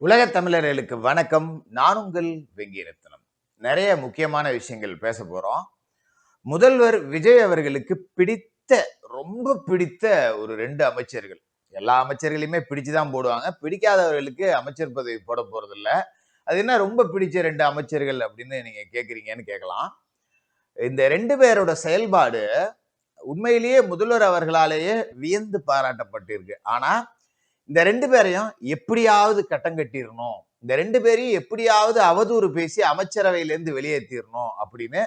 உலகத் தமிழர்களுக்கு வணக்கம். நான் உங்கள் வெங்கிரத்னம். நிறைய முக்கியமான விஷயங்கள் பேச போறோம். முதல்வர் விஜய் அவர்களுக்கு ரொம்ப பிடித்த ஒரு 2 அமைச்சர்கள். எல்லா அமைச்சர்களையுமே பிடிச்சு தான் போடுவாங்க. பிடிக்காதவர்களுக்கு அமைச்சர் பதவி போட போறதில்ல. அது என்ன ரொம்ப பிடிச்ச 2 அமைச்சர்கள் அப்படின்னு நீங்க கேட்கிறீங்கன்னு கேட்கலாம். இந்த 2 பேரோட செயல்பாடு உண்மையிலேயே முதல்வர் அவர்களாலேயே வியந்து பாராட்டப்பட்டிருக்கு. ஆனா இந்த 2 பேரையும் எப்படியாவது கட்டம் கட்டிறணும். இந்த 2 பேரையும் எப்படியாவது அவதூறு பேசி அமைச்சரவையிலிருந்து வெளியேத்திறணும் அப்படின்னு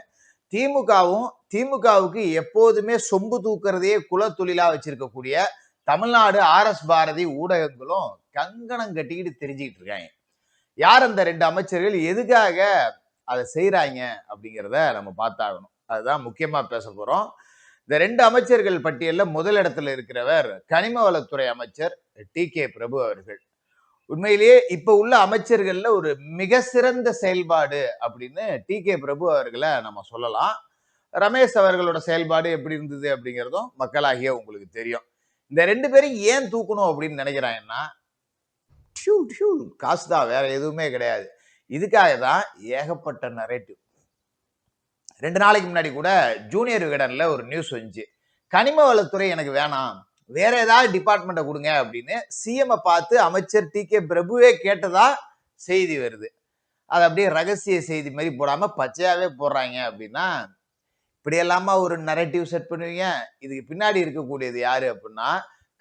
திமுகவுக்கு எப்போதுமே சொம்பு தூக்குறதையே குலத்தொழிலா வச்சிருக்கக்கூடிய தமிழ்நாடு பாரதி ஊடகங்களும் கங்கணம் கட்டிக்கிட்டு தெரிஞ்சுக்கிட்டு இருக்காங்க. யார் அந்த 2 அமைச்சர்கள், எதுக்காக அதை செய்யறாங்க அப்படிங்கிறத நம்ம பார்த்தாகணும். அதுதான் முக்கியமா பேச போறோம். இந்த 2 அமைச்சர்கள் பட்டியல்ல முதல் இடத்துல இருக்கிறவர் கனிம வளத்துறை அமைச்சர் டி.கே. பிரபு அவர்கள். உண்மையிலேயே இப்ப உள்ள அமைச்சர்கள்ல ஒரு மிக சிறந்த செயல்பாடு அப்படின்னு டி.கே. பிரபு அவர்களை நம்ம சொல்லலாம். ரமேஷ் அவர்களோட செயல்பாடு எப்படி இருந்தது அப்படிங்கிறதும் மக்களாகிய உங்களுக்கு தெரியும். இந்த 2 பேரும் ஏன் தூக்கணும் அப்படின்னு நினைக்கிறாங்கன்னா, காசு தான், வேற எதுவுமே கிடையாது. இதுக்காக தான் ஏகப்பட்ட நரேட்டிவ். 2 நாளைக்கு முன்னாடி கூட ஜூனியர் விகடன்ல ஒரு நியூஸ் வந்துச்சு. கனிம வளத்துறை எனக்கு வேணாம், வேற ஏதாவது டிபார்ட்மெண்ட்டை கொடுங்க அப்படின்னு சிஎம் பார்த்து அமைச்சர் டி.கே. பிரபுவே கேட்டதா செய்தி வருது. அது அப்படியே ரகசிய செய்தி மாதிரி போடாம பச்சையாவே போடுறாங்க. அப்படின்னா இப்படி எல்லாமா ஒரு நரேட்டிவ் செட் பண்ணுவீங்க? இதுக்கு பின்னாடி இருக்கக்கூடியது யாரு அப்படின்னா,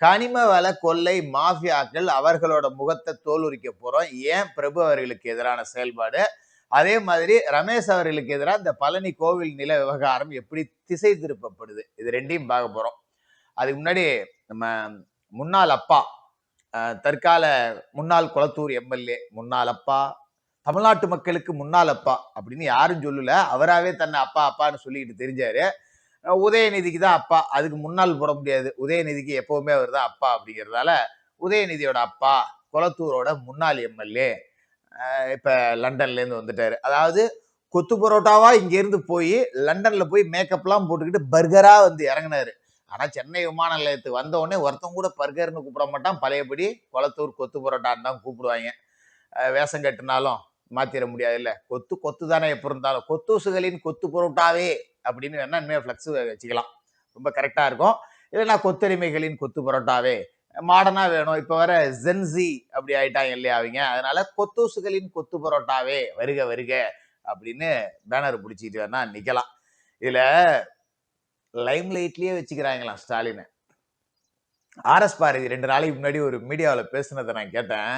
கனிம வள கொள்ளை மாஃபியாக்கள், அவர்களோட முகத்தை தோல் உரிக்க போறோம். ஏன் பிரபு அவர்களுக்கு எதிரான செயல்பாடு, அதே மாதிரி ரமேஷ் அவர்களுக்கு எதிராக இந்த பழனி கோவில் நில விவகாரம் எப்படி திசை திருப்பப்படுது, இது ரெண்டையும் பார்க்க போறோம். அதுக்கு முன்னாடி நம்ம முன்னாள் அப்பா, தற்கால முன்னாள் குளத்தூர் எம்எல்ஏ, முன்னாள் அப்பா, தமிழ்நாட்டு மக்களுக்கு முன்னாள் அப்பா அப்படின்னு யாரும் சொல்லல, அவராகவே தன்னை அப்பா அப்பான்னு சொல்லிக்கிட்டு தெரிஞ்சாரு. உதயநிதிக்கு தான் அப்பா, அதுக்கு முன்னால் போட முடியாது. உதயநிதிக்கு எப்பவுமே அவர் தான் அப்பா அப்படிங்கிறதால உதயநிதியோட அப்பா, குளத்தூரோட முன்னாள் எம்எல்ஏ, இப்ப லண்டன்ல இருந்து வந்துட்டாரு. அதாவது கொத்து பரோட்டாவா இங்க இருந்து போய் லண்டன்ல போய் மேக்கப்லாம் போட்டுக்கிட்டு பர்கரா வந்து இறங்கினாரு. ஆனா சென்னை விமான நிலையத்துக்கு வந்த உடனே ஒருத்தன் கூட பர்கர்னு கூப்பிட மாட்டான். பழையபடி குளத்தூர் கொத்து பரோட்டான்னு தான் கூப்பிடுவாங்க. வேஷம் கட்டினாலும் மாத்திர முடியாது இல்ல. கொத்து கொத்து தானே எப்ப இருந்தாலும். கொத்தூசுகளின் கொத்து பரோட்டாவே அப்படின்னு வேணா இனிமே ஃபிளக்ஸ் வச்சுக்கலாம். ரொம்ப கரெக்டா இருக்கும். இல்லைன்னா கொத்தடிமைகளின் கொத்து பரோட்டாவே மாடர்னா வேணும். இப்ப வர ஜென்சி அப்படி ஆயிட்டாங்க இல்லையா அவங்க. அதனால கொத்தூசுகளின் கொத்து பரோட்டாவே வருக வருக அப்படின்னு பேனர் பிடிச்சிட்டு வேணா நிக்கலாம். இதுல லைம் லைட்லயே வச்சுக்கிறாங்களாம் ஸ்டாலின். பாரதி 2 நாளைக்கு முன்னாடி ஒரு மீடியாவில் பேசுனதை நான் கேட்டேன்.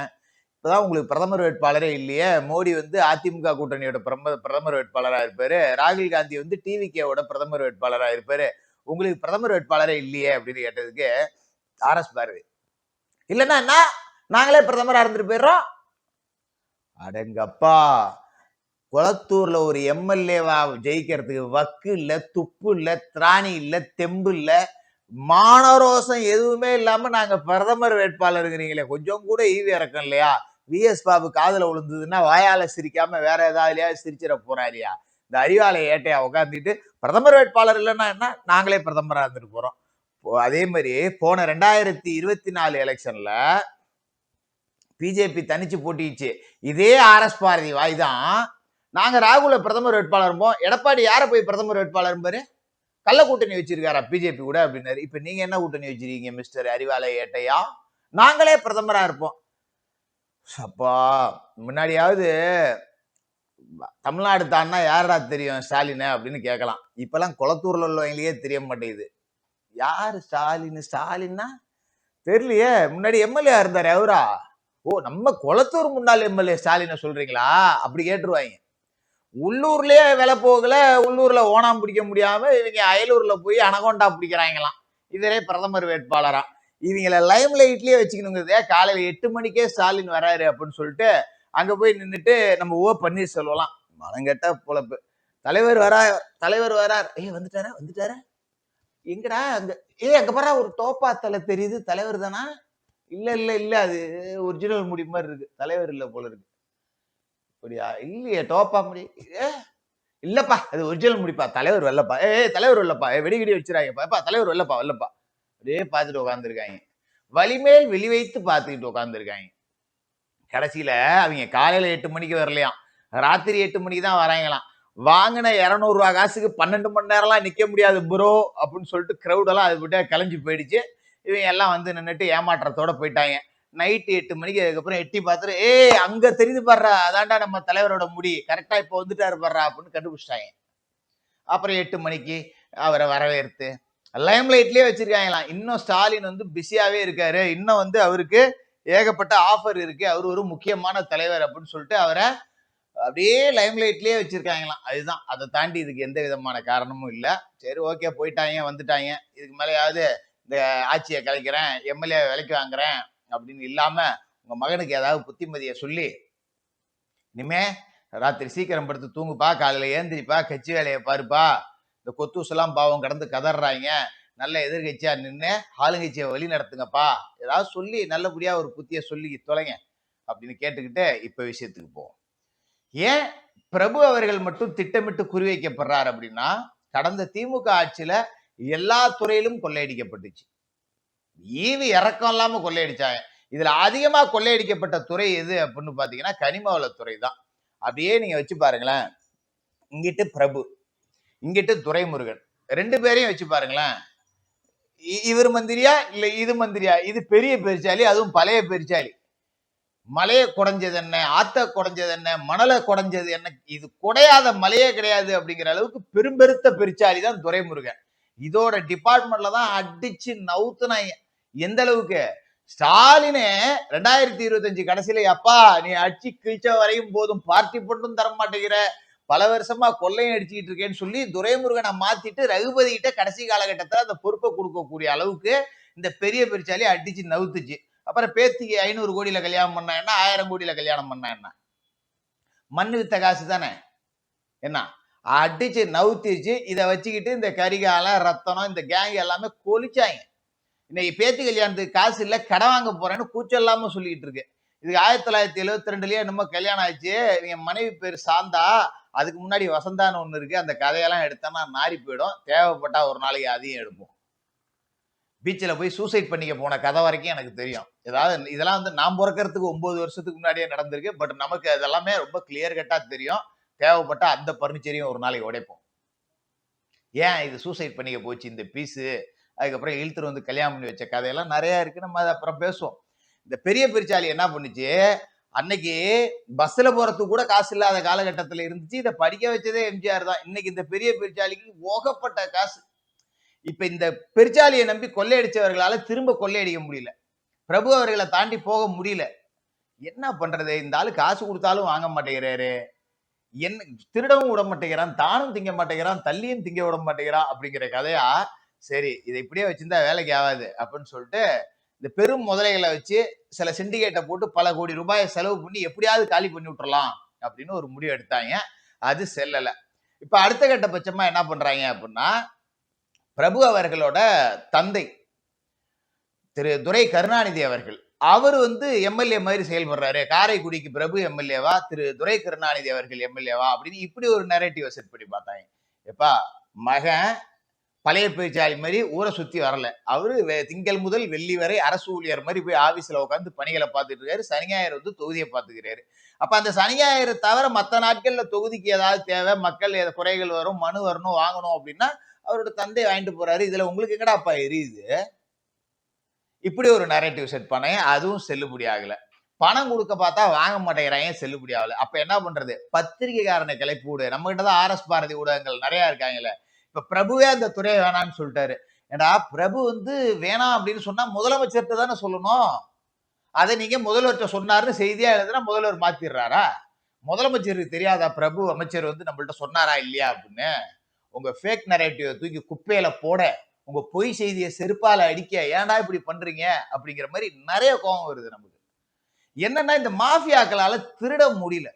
இப்பதான் உங்களுக்கு பிரதமர் வேட்பாளரே இல்லையே, மோடி வந்து அதிமுக கூட்டணியோட பிரதமர் வேட்பாளரா இருப்பாரு, ராகுல் காந்தி வந்து டிவிகேவோட பிரதமர் வேட்பாளரா இருப்பாரு, உங்களுக்கு பிரதமர் வேட்பாளரே இல்லையே அப்படின்னு கேட்டதுக்கு பாரதி, இல்லைன்னா என்ன, நாங்களே பிரதமரா இருந்துட்டு போயிடுறோம். அடங்கப்பா, குளத்தூர்ல ஒரு எம்எல்ஏவா ஜெயிக்கிறதுக்கு வக்கு இல்ல, துப்பு இல்ல, திராணி இல்ல, தெம்பு இல்ல, மானரோசம் எதுவுமே இல்லாம நாங்க பிரதமர் வேட்பாளருங்கிறீங்களே, கொஞ்சம் கூட ஈவி இறக்கம் இல்லையா? விஎஸ் பாபு காதுல விழுந்ததுன்னா வாயால சிரிக்காம வேற ஏதாவது சிரிச்சிட போறாரியா? இந்த அறிவாலை ஏட்டையா உட்காந்துட்டு பிரதமர் வேட்பாளர் இல்லைன்னா என்ன, நாங்களே பிரதமரா இருந்துட்டு போறோம். அதே மாதிரி போன 2024 எலெக்ஷன்ல பிஜேபி தனிச்சு போட்டிச்சு. இதே பாரதி வாய் தான், நாங்க ராகுல பிரதமர் வேட்பாளர், எடப்பாடி யார போய் பிரதமர் வேட்பாளர் பாரு, கள்ள கூட்டணி வச்சிருக்காரா பிஜேபி கூட அப்படின்னாரு. இப்ப நீங்க என்ன கூட்டணி வச்சிருக்கீங்க மிஸ்டர் அறிவாலை ஏட்டையா? நாங்களே பிரதமரா இருப்போம். அப்பா, முன்னாடியாவது தமிழ்நாடு தான்னா யாரா தெரியும் ஸ்டாலின் அப்படின்னு கேட்கலாம். இப்பெல்லாம் குளத்தூர்ல உள்ளவங்களையே தெரிய மாட்டேங்குது யாரு ஸ்டாலின். ஸ்டாலின்னா தெரியலையே. முன்னாடி எம்எல்ஏ இருந்தாரு அவரா? ஓ, நம்ம குளத்தூர் முன்னாள் எம்எல்ஏ ஸ்டாலினை சொல்றீங்களா அப்படி கேட்டுருவாங்க. உள்ளூர்லயே விலை போகல, உள்ளூர்ல ஓனாம் பிடிக்க முடியாம இவங்க அயலூர்ல போய் அனகொண்டா பிடிக்கிறாங்களாம். இவரே பிரதமர் வேட்பாளரா. இவங்களை லைம் லைட்லயே வச்சுக்கணுங்கிறதே, காலையில 8 மணிக்கே ஸ்டாலின் வராரு அப்படின்னு சொல்லிட்டு அங்க போய் நின்றுட்டு நம்ம பன்னீர்செல்வம் மனங்கெட்ட பொழப்பு. தலைவர் வரார், வந்துட்டாரா எங்கடா அங்க, அங்க பாரு ஒரு தோப்பா தலை தெரியுது, தலைவர் தானா? இல்ல இல்ல இல்ல, அது ஒரிஜினல் முடி மாதிரி இருக்கு, தலைவர் இல்ல போல இருக்கு. அப்படியா? இல்லையே, டோப்பா முடி. இல்லப்பா, அது ஒரிஜினல் முடிப்பா, தலைவர் வரலப்பா. தலைவர் வரலப்பா, வெடி வச்சிருக்காங்கப்பா, தலைவர் வரலப்பா அப்படியே பார்த்துட்டு உட்காந்துருக்காங்க. வலிமேல் வெளி வைத்து பார்த்துக்கிட்டு உட்காந்துருக்காங்க. கடைசியில அவங்க காலையில 8 மணிக்கு வரலையாம், ராத்திரி 8 மணிக்கு தான் வராங்களாம். வாங்கின 200 ரூபா காசுக்கு 12 மணி நேரம்லாம் நிக்க முடியாது ப்ரோ அப்படின்னு சொல்லிட்டு கிரௌடெல்லாம் அது விட்டு கிளம்பி போயிடுச்சு. இவங்க எல்லாம் வந்து நின்றுட்டு ஏமாற்றத்தோட போயிட்டாங்க. நைட்டு 8 மணிக்கு அதுக்கப்புறம் எட்டி பார்த்துட்டு, ஏய் அங்க தெரியுது பாடுறா, அதான்டா நம்ம தலைவரோட முடி, கரெக்டா இப்போ வந்துட்டாரு பாடுறா அப்படின்னு கண்டுபிடிச்சிட்டாங்க. அப்புறம் 8 மணிக்கு அவரை வரவேற்று லைம் லைட்லயே வச்சிருக்காங்களாம். இன்னும் ஸ்டாலின் வந்து பிஸியாவே இருக்காரு, இன்னும் வந்து அவருக்கு ஏகப்பட்ட ஆஃபர் இருக்கு, அவர் ஒரு முக்கியமான தலைவர் அப்படின்னு சொல்லிட்டு அவரை அப்படியே லைம் லைட்லயே வச்சிருக்காங்களாம். அதுதான், அதை தாண்டி இதுக்கு எந்த விதமான காரணமும் இல்லை. சரி ஓகே, போயிட்டாங்க வந்துட்டாங்க, இதுக்கு மேலேயாவது இந்த ஆட்சியை கலைக்கிறேன், எம்எல்ஏ விலைக்கு வாங்குறேன் அப்படின்னு இல்லாம உங்க மகனுக்கு ஏதாவது புத்திமதியை சொல்லி, இனிமே ராத்திரி சீக்கிரம் படுத்து தூங்குப்பா, காலையில ஏந்திரிப்பா, கட்சி வேலையை பாருப்பா, இந்த கொத்தூசெல்லாம் பாவம் கடந்து கதறாங்க, நல்ல எதிர்கட்சியா நின்று ஆளுங்கட்சியை வழி நடத்துங்கப்பா, ஏதாவது சொல்லி நல்லபடியா ஒரு புத்திய சொல்லி தொலைங்க அப்படின்னு கேட்டுக்கிட்டு இப்ப விஷயத்துக்கு போவோம். ஏன் பிரபு அவர்கள் மட்டும் திட்டமிட்டு குறிவைக்கப்படுறார் அப்படின்னா, கடந்த திமுக ஆட்சியில எல்லா துறையிலும் கொள்ளையடிக்கப்பட்டுச்சு. ஈவு இறக்கம் இல்லாம கொள்ளையடிச்சாங்க. இதுல அதிகமா கொள்ளையடிக்கப்பட்ட துறை எது அப்படின்னு பாத்தீங்கன்னா கனிம வளத்துறை தான். அப்படியே நீங்க வச்சு பாருங்களேன், இங்கிட்டு பிரபு, இங்கிட்டு துரைமுருகன், 2 பேரையும் வச்சு பாருங்களேன். இவர் மந்திரியா இல்ல இது மந்திரியா? இது பெரிய பெருச்சாலி, அதுவும் பழைய பெருச்சாலி. மலையை குடைஞ்சது என்ன, ஆத்த குடைஞ்சது என்ன, மணலை குடைஞ்சது என்ன, இது குடையாத மலையே கிடையாது அப்படிங்கிற அளவுக்கு பெரும்பெருத்த பெருச்சாலி தான் துரைமுருகன். இதோட டிபார்ட்மெண்ட்ல தான் அடிச்சு நவுத்துனாங்க. எந்த அளவுக்கு ஸ்டாலினே 2025 கடைசியில, அப்பா நீ அடிச்சு கிழிச்ச வரையும் போதும், பார்ட்டி போட்டும் தர மாட்டேங்கிற, பல வருஷமா கொள்ளையும் அடிச்சுக்கிட்டு இருக்கேன்னு சொல்லி துரைமுருகனை மாத்திட்டு ரகுபதி கிட்ட கடைசி காலகட்டத்தில் அந்த பொறுப்பை கொடுக்கக்கூடிய அளவுக்கு இந்த பெரிய பெருச்சாலி அடிச்சு நவுத்துச்சு. அப்புறம் பேத்திக்கு 500 கோடியில கல்யாணம் பண்ணா என்ன, 1000 கோடியில கல்யாணம் பண்ணா என்ன, மண்ணு வித்த காசு தானே என்ன, அடிச்சு நவுத்திச்சு. இதை வச்சுக்கிட்டு இந்த கரிகாலம் ரத்தனம் இந்த கேங் எல்லாமே கொலிச்சாங்க. இன்னைக்கு பேத்தி கல்யாணத்துக்கு காசு இல்லை, கடன் வாங்க போறேன்னு கூச்சம் இல்லாம சொல்லிட்டு இருக்கு. இதுக்கு 1972லயே என்னமோ கல்யாணம் ஆச்சு. என் மனைவி பேர் சாந்தா, அதுக்கு முன்னாடி வசந்தான்னு ஒண்ணு இருக்கு, அந்த கதையெல்லாம் எடுத்தோம்னா நாரி போயிடும், தேவைப்பட்டா ஒரு நாளைக்கு அதையும் எடுப்போம். பீச்சில் போய் சூசைட் பண்ணிக்க போன கதை வரைக்கும் எனக்கு தெரியும். ஏதாவது இதெல்லாம் வந்து நான் பிறக்கிறதுக்கு 9 வருஷத்துக்கு முன்னாடியே நடந்திருக்கு. பட் நமக்கு அதெல்லாமே ரொம்ப கிளியர் கட்டா தெரியும். தேவைப்பட்டா அந்த பர்னிச்சரையும் ஒரு நாளைக்கு உடைப்போம். ஏன் இது சூசைட் பண்ணிக்க போச்சு இந்த பீஸு, அதுக்கப்புறம் இழுத்துட்டு வந்து கல்யாணம் பண்ணி வச்ச கதையெல்லாம் நிறைய இருக்கு, நம்ம அதை அப்புறம் பேசுவோம். இந்த பெரிய பெருச்சாலி என்ன பண்ணுச்சு, அன்னைக்கு பஸ்ல போறதுக்கு கூட காசு இல்லாத காலகட்டத்தில் இருந்துச்சு. இதை படிக்க வச்சதே எம்ஜிஆர் தான். இன்னைக்கு இந்த பெரிய பெருச்சாலிக்கு ஓகப்பட்ட காசு. இப்ப இந்த பெருச்சாலியை நம்பி கொள்ளையடிச்சவர்களால திரும்ப கொள்ளையடிக்க முடியல, பிரபு அவர்களை தாண்டி போக முடியல. என்ன பண்றது, இந்த ஆளு காசு கொடுத்தாலும் வாங்க மாட்டேங்கிறாரு, என்ன திருடவும் விட மாட்டேங்கிறான், தானும் திங்க மாட்டேங்கிறான், தள்ளியும் திங்க விட மாட்டேங்கிறான் அப்படிங்கிற கதையா. சரி இதை இப்படியே வச்சிருந்தா வேலைக்கு ஆகாது அப்படின்னு சொல்லிட்டு இந்த பெரும் முதலைகளை வச்சு சில சிண்டிகேட்டை போட்டு பல கோடி ரூபாயை செலவு பண்ணி எப்படியாவது காலி பண்ணி விட்டுறலாம் அப்படின்னு ஒரு முடிவு எடுத்தாங்க. அது செல்லல. இப்ப அடுத்த கட்ட பட்சமா என்ன பண்றாங்க அப்படின்னா, பிரபு அவர்களோட தந்தை திரு துரை கருணாநிதி அவர்கள், அவர் வந்து எம்எல்ஏ மாதிரி செயல்படுறாரு. காரைக்குடிக்கு பிரபு எம்எல்ஏவா, திரு துரை கருணாநிதி அவர்கள் எம்எல்ஏவா அப்படின்னு இப்படி ஒரு நரேட்டிவ் செட் பண்ணி பார்த்தாங்க. எப்பா மகன் பழைய பேச்சாளி மாதிரி ஊரை சுத்தி வரல, அவரு திங்கள் முதல் வெள்ளி வரை அரசு ஊழியர் மாதிரி போய் ஆபீஸ்ல உட்காந்து பணிகளை பார்த்துட்டு இருக்காரு, சனி ஞாயிறு வந்து தொகுதியை பார்த்துக்கிறாரு. அப்ப அந்த சனி ஞாயிறு தவிர மற்ற நாட்கள்ல தொகுதிக்கு ஏதாவது தேவை, மக்கள் குறைகள் வரும், மனு வரணும், வாங்கணும் அப்படின்னா அவரோட தந்தை வாங்கிட்டு போறாரு. இதுல உங்களுக்கு எங்கடாப்பா எரியுது? இப்படி ஒரு நரேட்டிவ் செட் பண்ண, அதுவும் செல்லுபடி ஆகல. பணம் கொடுக்க பார்த்தா வாங்க மாட்டேங்கிறாங்க, செல்லுபடி ஆகல. அப்ப என்ன பண்றது, பத்திரிகைக்காரனை கிளப்பி விடு. நம்ம கிட்ட தான் RS பாரதி ஊடகங்கள் நிறைய இருக்காங்கல்ல. இப்ப பிரபுவே அந்த துறையை வேணான்னு சொல்லிட்டாரு. ஏடா பிரபு வந்து வேணாம் அப்படின்னு சொன்னா முதலமைச்சர்கிட்ட தானே சொல்லணும். அதை நீங்க முதல்வர்கிட்ட சொன்னாருன்னு செய்தியா எழுதுனா முதல்வர் மாத்திடுறாரா? முதலமைச்சருக்கு தெரியாதா பிரபு அமைச்சர் வந்து நம்மள்ட்ட சொன்னாரா இல்லையா அப்படின்னு? உங்க ஃபேக் நரேட்டிவ் தூக்கி குப்பையில போட, உங்க பொய் செய்தியை செருப்பால அடிக்க, ஏன்டா இப்படி பண்றீங்க அப்படிங்கிற மாதிரி நிறைய கோபம் வருது நமக்கு. என்னன்னா இந்த மாஃபியாக்களால திருட முடியல.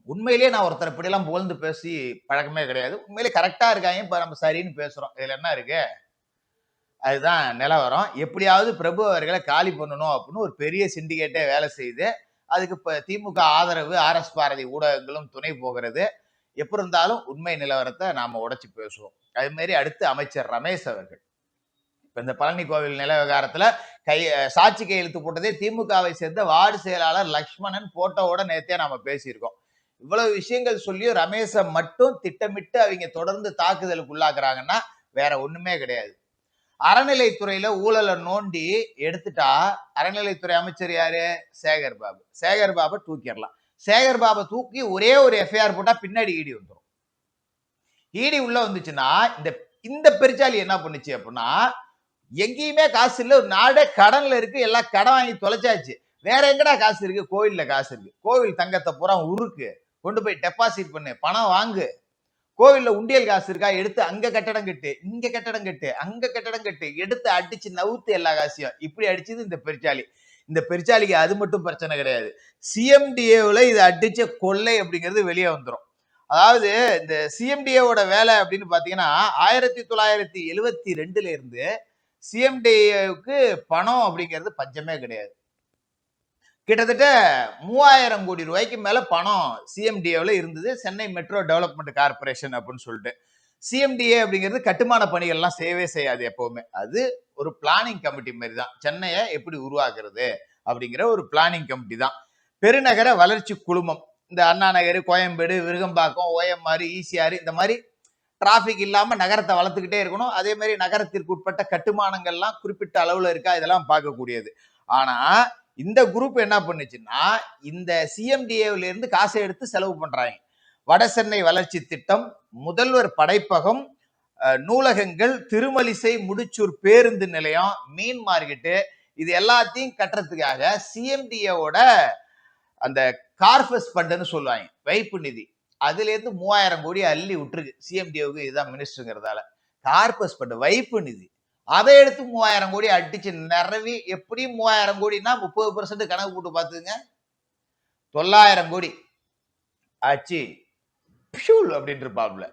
உண்மையிலேயே நான் ஒருத்தர் இப்படி எல்லாம் புகழ்ந்து பேசி பழக்கமே கிடையாது. உண்மையிலே கரெக்டா இருக்காங்க, இப்ப நம்ம சரின்னு பேசுறோம், இதுல என்ன இருக்கு? அதுதான் நிலவரம். எப்படியாவது பிரபு அவர்களை காலி பண்ணணும் அப்படின்னு ஒரு பெரிய சிண்டிகேட்டே வேலை செய்யுது. அதுக்கு இப்ப திமுக ஆதரவு RS பாரதி ஊடகங்களும் துணை போகிறது. எப்படி இருந்தாலும் உண்மை நிலவரத்தை நாம உடைச்சு பேசுவோம். அது மாதிரி அடுத்து அமைச்சர் ரமேஷ் அவர்கள். இப்ப இந்த பழனி கோவில் நில விவகாரத்துல சாட்சி கையெழுத்து போட்டதே திமுகவை சேர்ந்த வார்டு செயலாளர் லக்ஷ்மணன் போட்டோவோட நேத்தே நாம பேசியிருக்கோம். இவ்வளவு விஷயங்கள் சொல்லியும் ரமேஷை மட்டும் திட்டமிட்டு அவங்க தொடர்ந்து தாக்குதலுக்கு உள்ளாக்குறாங்கன்னா வேற ஒண்ணுமே கிடையாது. அறநிலைத்துறையில ஊழலை நோண்டி எடுத்துட்டா அறநிலைத்துறை அமைச்சர் யாரு? சேகர் பாபு. சேகர் பாபை தூக்கிடலாம். சேகர் பாபை தூக்கி ஒரே ஒரு எஃப்ஐஆர் போட்டா பின்னாடி ஈடி வந்துடும். ஈடி உள்ள வந்துச்சுன்னா இந்த பெருச்சாலி என்ன பண்ணுச்சு அப்படின்னா, எங்கேயுமே காசு இல்ல, ஒரு நாடே கடன்ல இருக்கு, எல்லாம் கடன் வாங்கி தொலைச்சாச்சு, வேற எங்கடா காசு இருக்கு? கோவில்ல காசு இருக்கு, கோவில் தங்கத்தை பூரா உருக்கு, கொண்டு போய் டெபாசிட் பண்ணு, பணம் வாங்கு. கோவில்ல உண்டியல் காசு இருக்கா? எடுத்து அங்க கட்டடம் கட்டு, இங்க கட்டடம் கட்டு, அங்க கட்டடம் கட்டு, எடுத்து அடிச்சு நவுத்து எல்லா காசையும். இப்படி அடிச்சது இந்த பெருச்சாலி. இந்த பெருச்சாலிக்கு அது மட்டும் பிரச்சனை கிடையாது, சிஎம்டிஏவில் இது அடிச்ச கொள்ளை அப்படிங்கிறது வெளியே வந்துடும். அதாவது இந்த சிஎம்டிஏவோட வேலை அப்படின்னு பாத்தீங்கன்னா 1972 இருந்து சிஎம்டிஏவுக்கு பணம் அப்படிங்கிறது பஞ்சமே கிடையாது. கிட்டத்தட்ட 3000 கோடி ரூபாய்க்கு மேல பணம் சிஎம்டிஏவில் இருந்தது, சென்னை மெட்ரோ டெவலப்மெண்ட் கார்பரேஷன் அப்படின்னு சொல்லிட்டு. சிஎம்டிஏ அப்படிங்கிறது கட்டுமான பணிகள்லாம் செய்யவே செய்யாது எப்பவுமே. அது ஒரு பிளானிங் கமிட்டி மாதிரி தான். சென்னையை எப்படி உருவாக்குறது அப்படிங்கிற ஒரு பிளானிங் கமிட்டி தான். பெருநகர வளர்ச்சி குழுமம், இந்த அண்ணா நகர், கோயம்பேடு, விருகம்பாக்கம், ஓஎம்ஆர், ஈசிஆர், இந்த மாதிரி டிராபிக் இல்லாம நகரத்தை வளர்த்துக்கிட்டே இருக்கணும். அதே மாதிரி நகரத்திற்கு உட்பட்ட கட்டுமானங்கள்லாம் குறிப்பிட்ட அளவுல இருக்கா, இதெல்லாம் பார்க்கக்கூடியது. ஆனா இந்த குரூப் என்ன பண்ணுச்சுன்னா, இந்த சிஎம்டிஏல இருந்து காசை எடுத்து செலவு பண்றாங்க. வட சென்னை வளர்ச்சி திட்டம், முதல்வர் படைப்பகம், நூலகங்கள், திருமலிசை முடிச்சூர் பேருந்து நிலையம், மீன் மார்க்கெட்டு, இது எல்லாத்தையும் கட்டுறதுக்காக சிஎம்டிஏவோட அந்த கார்பஸ் ஃபண்டுன்னு சொல்லுவாங்க, வைப்பு நிதி, அதுல இருந்து 3000 கோடி அள்ளி விட்டுருக்கு. சிஎம்டிஏவுக்கு இதுதான் மினிஸ்டருங்கிறதால கார்பஸ் ஃபண்டு, வைப்பு நிதி, அதை எடுத்து 3000 கோடி அடிச்சு நிறவி, எப்படியும் 3000 கோடினா 30% கணக்கு போட்டு பார்த்துங்க, 900 கோடி ஆச்சு அப்படின்னு இருப்பாப்ல.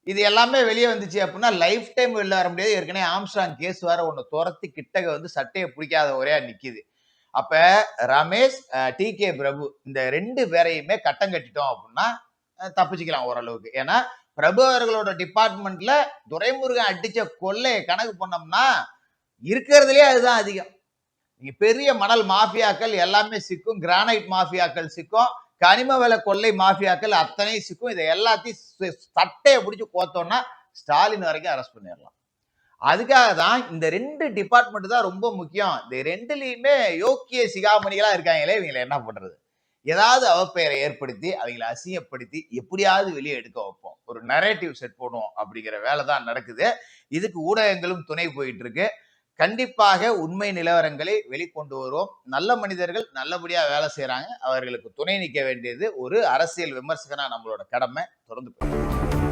இது எல்லாமே வெளியே வந்துச்சு அப்படின்னா லைஃப் டைம் வெளில வர முடியாது. ஏற்கனவே ஆம்ஸ்ட்ராங் கேஸ் வேற ஒண்ணு துரத்தி கிட்டக வந்து சட்டையை பிடிக்காத ஒரே நிக்குது. அப்ப ரமேஷ், டி.கே. பிரபு, இந்த 2 பேரையுமே கட்டம் கட்டிட்டோம் அப்படின்னா தப்பிச்சுக்கலாம் ஓரளவுக்கு. ஏன்னா பிரபு அவர்களோட டிபார்ட்மெண்ட்ல துரைமுருகன் அடிச்ச கொள்ளையை கணக்கு பண்ணோம்னா இருக்கிறதுலே அதுதான் அதிகம். நீங்க பெரிய மணல் மாஃபியாக்கள் எல்லாமே சிக்கும், கிரானைட் மாஃபியாக்கள் சிக்கும், கனிம வள கொள்ளை மாஃபியாக்கள் அத்தனை சிக்கும். இதை எல்லாத்தையும் சட்டையை பிடிச்சு கோத்தோம்னா ஸ்டாலின் வரைக்கும் அரெஸ்ட் பண்ணிடலாம். அதுக்காக தான் இந்த 2 டிபார்ட்மெண்ட் தான் ரொம்ப முக்கியம். இந்த 2லயுமே யோக்கிய சிகாமணிகளா இருக்காங்களே, இவங்களை என்ன பண்றது? ஏதாவது அவப்பெயரை ஏற்படுத்தி அவங்களை அசிங்கப்படுத்தி எப்படியாவது வெளியே எடுக்க வைப்போம், ஒரு நரேட்டிவ் செட் போடுவோம் அப்படிங்கிற வேலை தான் நடக்குது. இதுக்கு ஊடகங்களும் துணை போயிட்டு இருக்கு. கண்டிப்பாக உண்மை நிலவரங்களை வெளிக்கொண்டு வருவோம். நல்ல மனிதர்கள் நல்லபடியா வேலை செய்யறாங்க, அவர்களுக்கு துணை நிற்க வேண்டியது ஒரு அரசியல் விமர்சகனா நம்மளோட கடமை. தொடர்ந்து